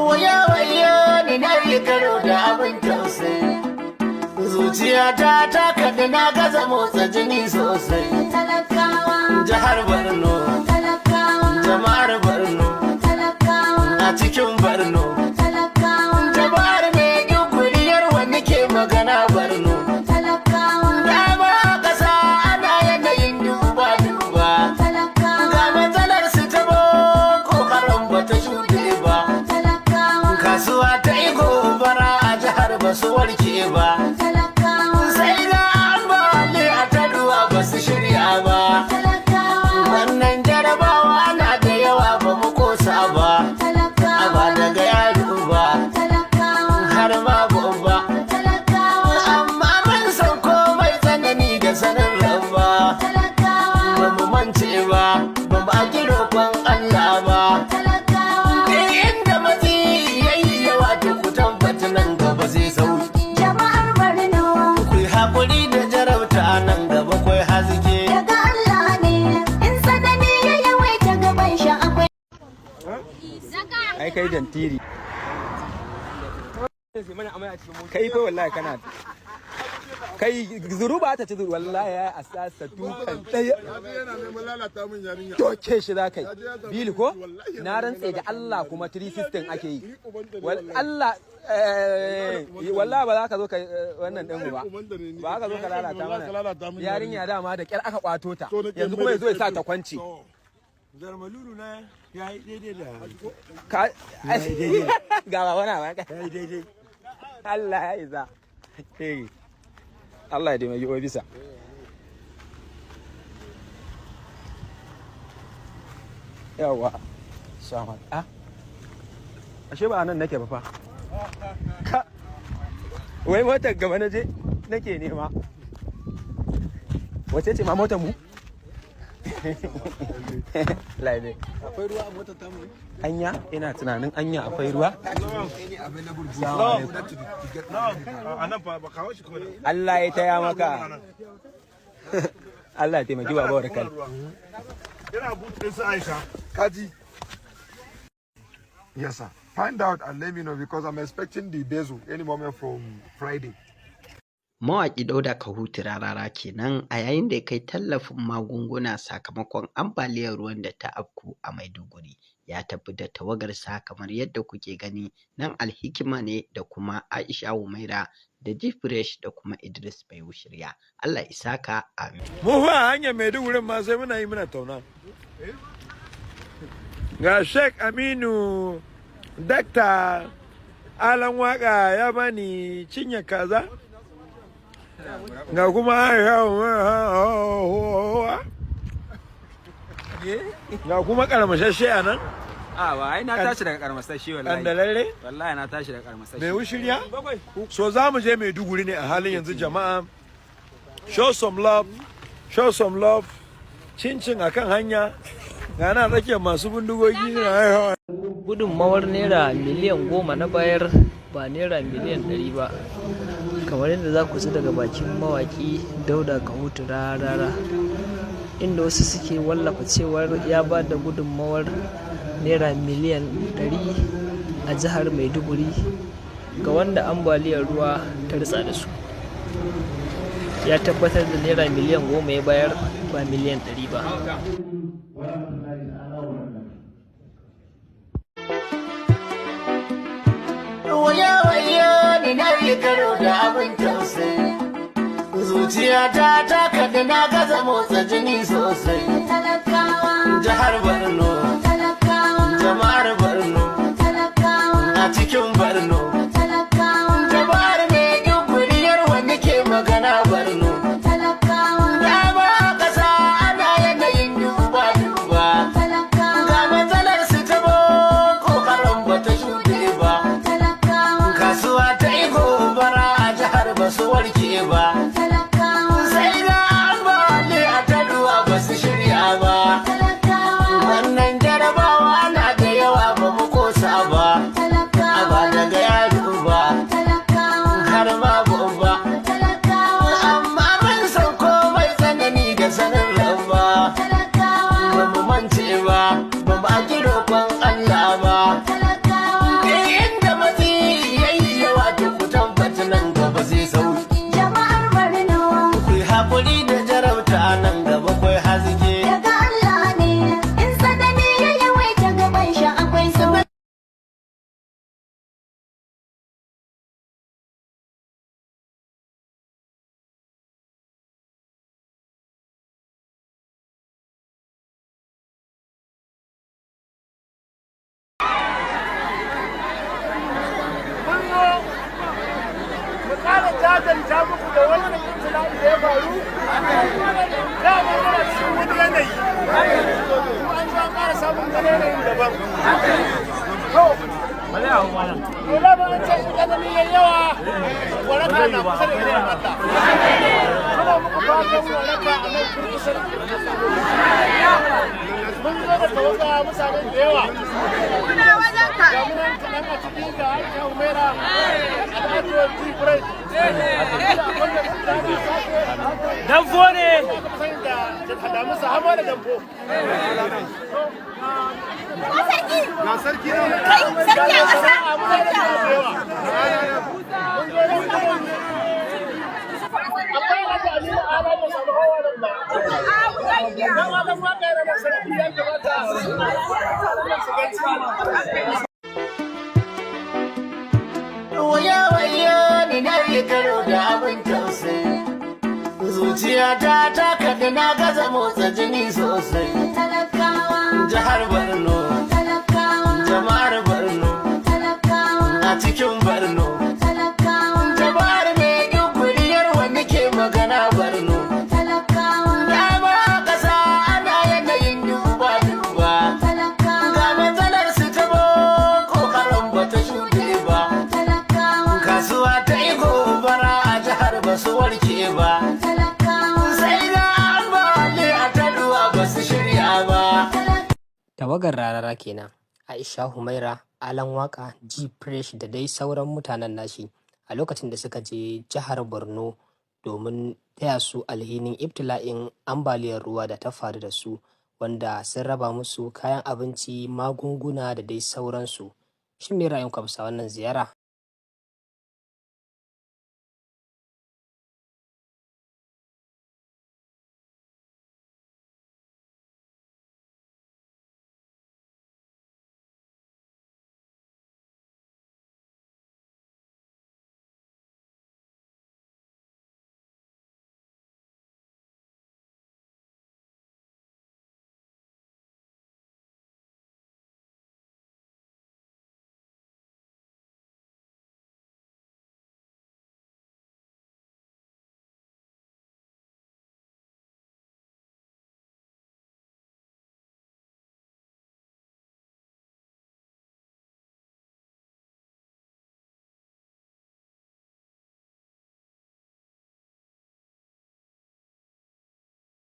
Waya ni na yi karo da abin tausayi. Zuciyata ta kaɗi na gaza motsa jini sosai. Talakawa. Jihar Borno. Talakawa. Jama'ar Borno. Talakawa. A cikin Borno. Talakawa. Jama'ar Maiduguryar wani ke magana Borno. Talakawa. Dama a ƙasa ana yanayin duba. Talakawa. Ga matsalar su ta boko haram ba ta shuɗe ba. Talakawa. Kasuwa ta yi gobara a jihar ba su warke ba. Sai ga ambali a taduwa ba su shirya ba. Wannan jarabawa na da yawa ba mu kosa ba. Ba daga yaro ba har ma babba. Amma mun san komai tsanani da sanin rabba. Ba mu mance ba, ba mu aki roƙon Allah ba. Duk inda matsi yayi yawa to ku tabbata nan gaba zai sauki. Hakuri da jarauta nan gaba kwai haske. Daga Allah ne, in sanani ya yawaita gaban shi akwai. Ai kai dantiri. Kai fa wallahi kana. Kai zuru ba ta ci zuru wallahi ya asasa dukan daya. Yana neman lalata min yarinya. Doke shi za kai. Bili ko? Na rantse da Allah kuma 3 system ake yi. Allah wallahi ba za ka zo ka wannan din ba. Ba ka zo ka lalata mana. Yarinya dama da kyar aka kwato ta. Yanzu kuma yazo ya sa ta kwanci. Zarmalulu na yayi daidai da. Ka ga ba wana ba. Yayi daidai. Allah ya isa. Allah ya dai mai bisa. Yawa. Sama. Ashe ba nan nake ba fa. Wai motar gaba na je nake nema. Wace ce ma motar mu? Laibe. Akwai ruwa a motar tamu? Anya ina tunanin anya akwai ruwa. Allah ya taya maka. Allah ya taimaki baba warkal. Ina butin su Aisha. Kaji. Yes sir. Find out and let me know because I'm expecting the bezel any moment from Friday. Mawaƙi Dauda Kahutu Rarara kenan a yayin da ya kai tallafin magunguna sakamakon ambaliyar ruwan da ta afku a Maiduguri. Ya tafi da tawagarsa kamar yadda kuke gani nan Alhikima ne da kuma Aisha Humaira da Jifresh da kuma Idris Baiwu Shirya. Allah isaka amin. Mu fa hanyar Maiduguri ma sai muna yi muna tauna. Ga Sheikh Aminu Dakta Alan Waka ya bani cinye kaza. Ga kuma ga kuma karmashashe a nan. Ba ai na tashi daga karmasashe wallahi. Kandalalle? Wallahi na tashi daga karmasashe. Mai wushirya? So za mu je Maiduguri ne a halin yanzu jama'a. Show some love. Show some love. Cincin akan hanya. Ga na tsakiyar masu bindigogi suna haihawa. Gudunmawar naira miliyan 10 na bayar ba naira miliyan 100 ba. Kamar yadda za ku ji daga bakin mawaki Dauda Kahutu Rarara, inda wasu suke wallafa cewar ya ba da gudunmawar naira miliyan 100 a jihar Maiduguri ga wanda ambaliyar ruwa ta ritsa da su. Ya tabbatar da naira miliyan 10 ya bayar ba miliyan 100 ba. Waya ni na yi karo da abin tausayi. Zuciyata ta kaɗi na gaza motsa jini sosai. Talakawa. Jihar Borno. Talakawa. Jama'ar Borno. Talakawa. A cikin Borno. Talakawa. Jama'ar Maiduguryar wani ke magana Borno. Talakawa. Dama a ƙasa ana yanayin duba. Talakawa. Ga matsalar su ta boko haram ba ta shuɗe ba. Kasuwa ta yi gobara a jihar ba su warke ba. Sai ga ambali a taduwa ba su shirya ba. Wannan jarabawa gaban Allah ba. Inda matsi yayi yawa to ku tabbata nan gaba zai sauki. Jama'ar Borno. Ku yi haƙuri da jarabta nan gaba kwai haske. Daga Allah ne, in sanani ya yawaita gaban shi akwai sauki. mu ƙara jajanta muku da wannan ibtila'i da ya faru da mu muna cikin wani yanayi kuma an zo an ƙara samun wani yanayin daban to bale a mana to da ba an ce in tsanani yayi yawa waraka na kusa da irin Allah kuma muku fatan waraka a nan kurkusa mun zo da tawaga mutanen da yawa Muna wajen ka. ga munan kaɗan a cikin ga Aisha Umaira al'aduwar Tigray Damfo ne da musu hama da damfo Ga sarki na. Kai, sarki a ƙasa. Waya waya ni na yi karo da abin tausayi. Zuciyata ta kaɗi na gaza motsa jini sosai. Talakawa. Jihar Borno, Talakawa. jama'ar Borno, Talakawa. a cikin Borno. Talakawa. Jama'ar Maiduguryar wani ke magana Borno. Talakawa. Dama a ƙasa ana yanayin duba-duba. Talakawa. Ga matsalar su ta boko haram ba ta shuɗe ba. Talakawa. Kasuwa ta yi gobara a jihar ba su warke ba. Talakawa. Sai ga ambali a taruwa ba su shirya ba. Tawagar Rarara kenan, Aisha Humaira, Alan Waka, G Fresh da dai sauran mutanen nashi a lokacin da suka je jihar Borno domin taya su alhinin ibtila'in ambaliyar ruwa da ta faru da su, wanda sun raba musu kayan abinci, magunguna da dai sauransu. Shin me ra'ayinku a bisa wannan ziyara?